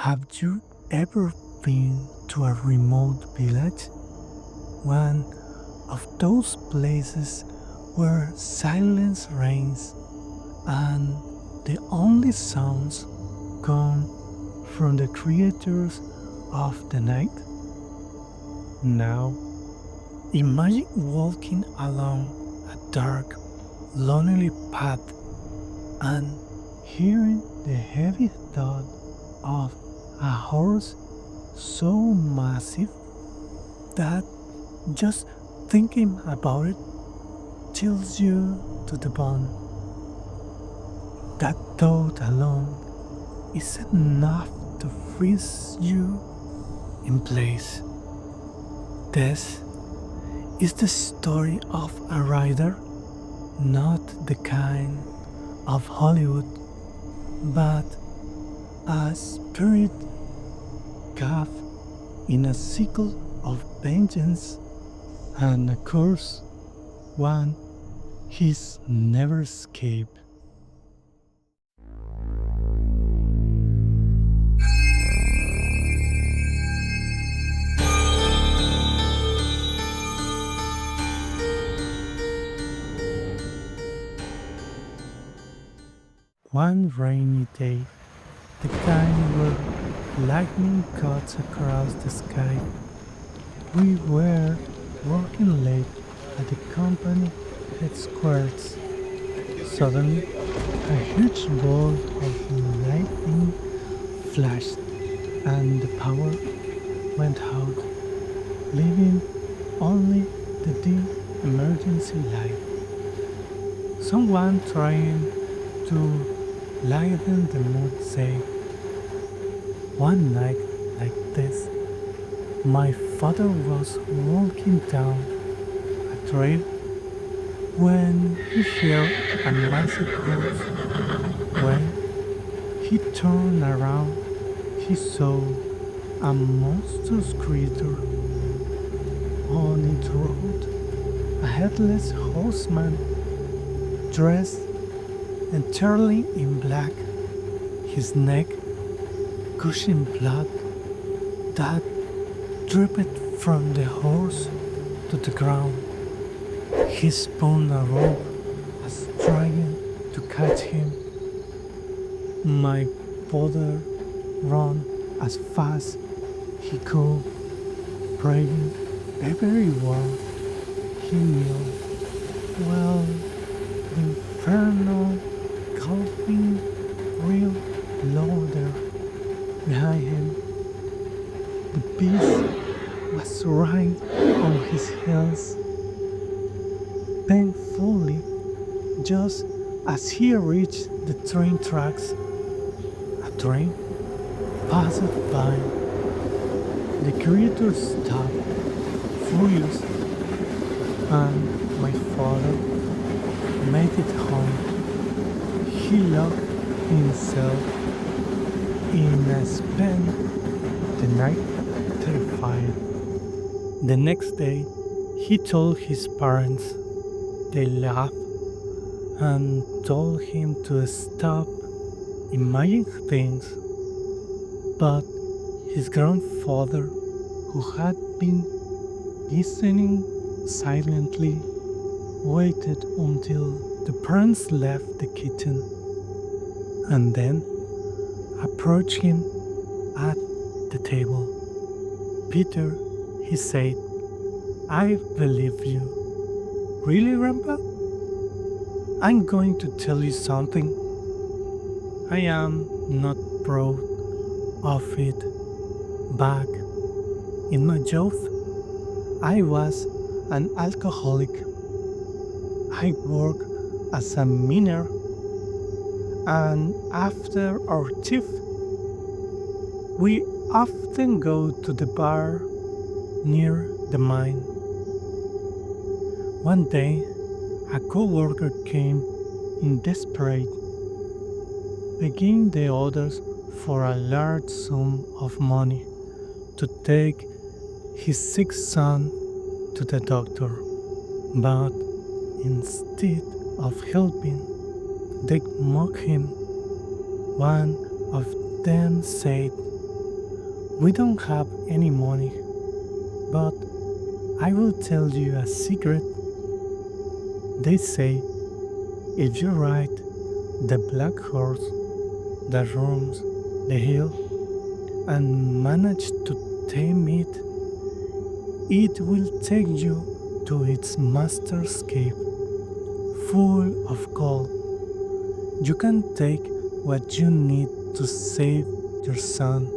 Have you ever been to a remote village? One of those places where silence reigns and the only sounds come from the creatures of the night? Now, imagine walking along a dark, lonely path and hearing the heavy thud of a horse so massive that just thinking about it chills you to the bone. That thought alone is enough to freeze you in place. This is the story of a rider, not the kind of Hollywood, but a spirit caught in a cycle of vengeance and a curse, one he's never escaped. One rainy day, the kind where lightning cuts across the sky, we were working late at the company headquarters. Suddenly, a huge ball of lightning flashed and the power went out, leaving only the dim emergency light. Someone trying to lighten the mood said, "One night like this, my father was walking down a trail when he heard a massive noise. When he turned around, he saw a monstrous creature on its road, a headless horseman dressed entirely in black, his neck gushing blood that dripped from the horse to the ground. He spun a rope as trying to catch him. My father ran as fast he could, praying every word he knew, while the infernal galloping real louder behind him. The beast was right on his heels. Painfully, just as he reached the train tracks, a train passed by. The creature stopped, furious, and my father made it home. He locked himself in a spent the night terrified. The next day, he told his parents. They laughed and told him to stop imagining things. But his grandfather, who had been listening silently, waited until the parents left the kitchen and then approached him at the table. "Peter," he said, "I believe you." "Really, Grandpa? I'm going to tell you something. I am not proud of it. Back in my youth, I was an alcoholic. I worked as a miner, and after our shift, we often go to the bar near the mine. One day, a co-worker came in desperate, begging the others for a large sum of money to take his sick son to the doctor. But instead of helping, they mocked him. One of them said, We don't have any money, but I will tell you a secret. They say if you ride the black horse that roams the hill and manage to tame it, it will take you to its master's cave, full of gold. You can take what you need to save your son.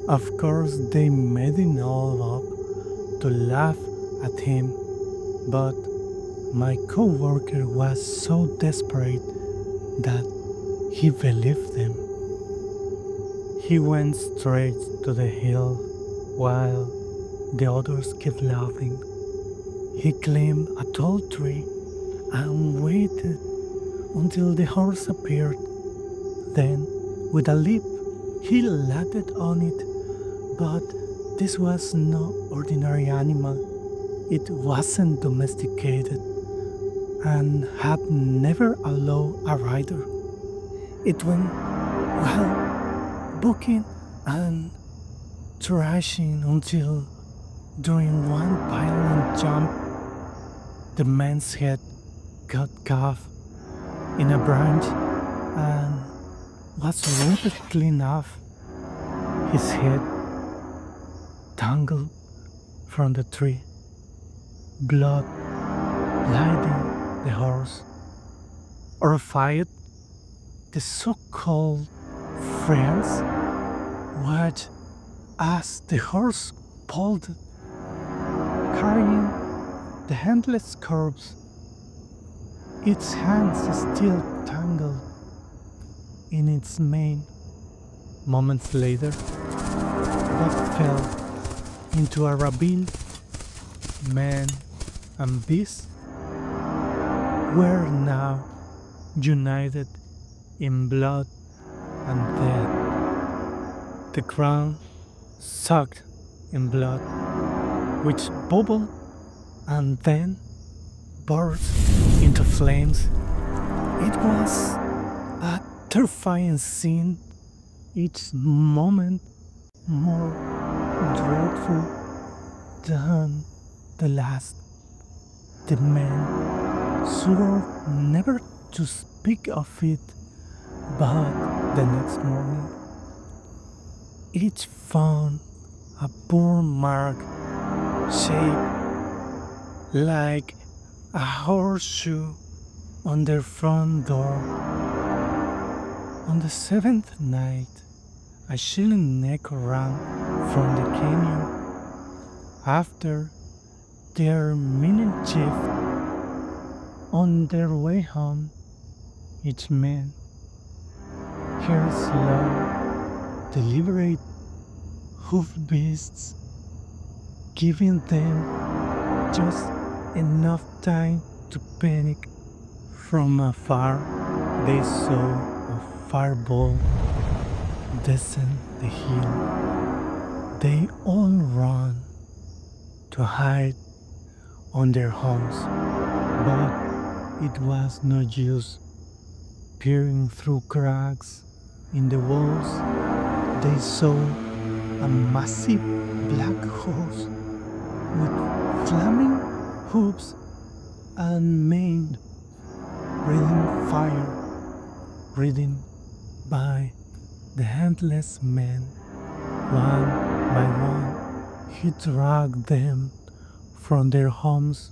Of course, they made it all up to laugh at him, but my coworker was so desperate that he believed them. He went straight to the hill while the others kept laughing. He climbed a tall tree and waited until the horse appeared. Then, with a leap, he landed on it. But this was no ordinary animal. It wasn't domesticated and had never allowed a rider. It went, well, bucking and thrashing until, during one violent jump, the man's head got caught in a branch and was ripped clean off. His head tangled from the tree, blood blinding the horse. Horrified, the so-called friars watched as the horse pulled, carrying the headless corpse, its hands still tangled in its mane. Moments later, both fell into a ravine. Man and beast were now united in blood and death. The ground soaked in blood, which bubbled and then burst into flames. It was a terrifying scene, each moment more dreadful than the last. The man swore never to speak of it, but the next morning each found a burn mark shaped like a horseshoe on their front door. On the seventh night, a chilling echo rang from the canyon. After their midnight shift, on their way home, each man heard slow, deliberate hoof beats, giving them just enough time to panic. From afar, they saw a fireball descend the hill. They all ran to hide on their homes, but it was no use. Peering through cracks in the walls, they saw a massive black horse with flaming hooves and mane, breathing fire, ridden by the Headless Man. One by one, he dragged them from their homes,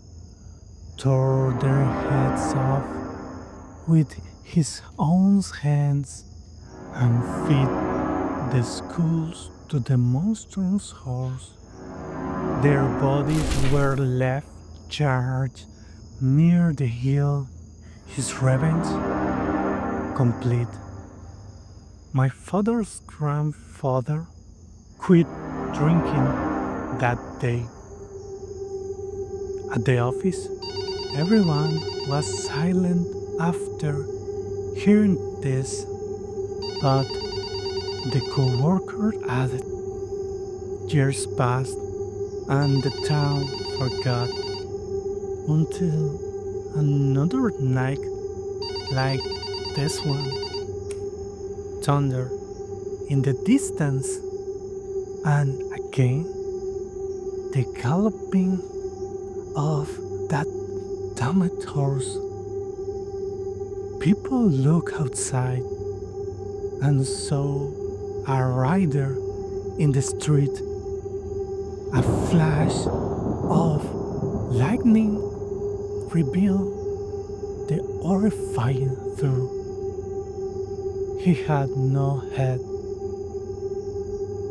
tore their heads off with his own hands, and fed the skulls to the monstrous horse. Their bodies were left charred near the hill, his revenge complete. My father's grandfather quit drinking that day. At the office, everyone was silent after hearing this, but the co-worker added, years passed and the town forgot until another night like this one. Thunder in the distance, And again, the galloping of that damned horse. People look outside and saw a rider in the street. A flash of lightning revealed the horrifying truth. He had no head.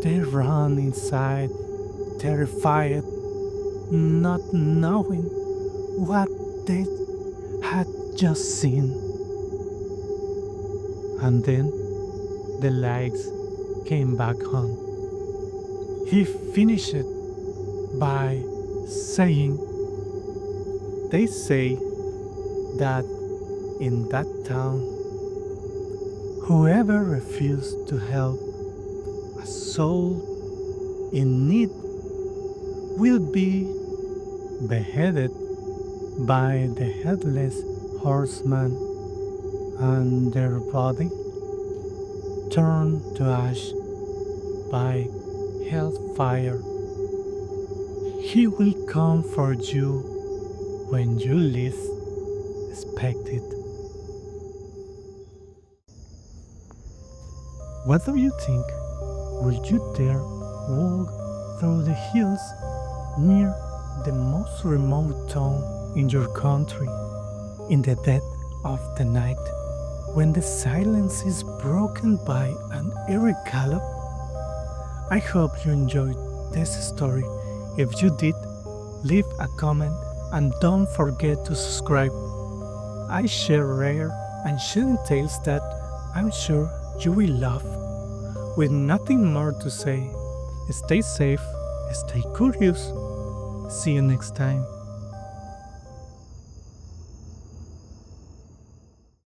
They ran inside, terrified, not knowing what they had just seen. And then the lights came back on. He finished it by saying, "They say that in that town, whoever refused to help a soul in need will be beheaded by the Headless Horseman and their body turned to ash by hellfire. He will come for you when you least expect it." What do you think? Will you dare walk through the hills near the most remote town in your country in the dead of the night when the silence is broken by an eerie gallop? I hope you enjoyed this story. If you did, leave a comment and don't forget to subscribe. I share rare and chilling tales that I'm sure you will love. With nothing more to say, stay safe, stay curious. See you next time.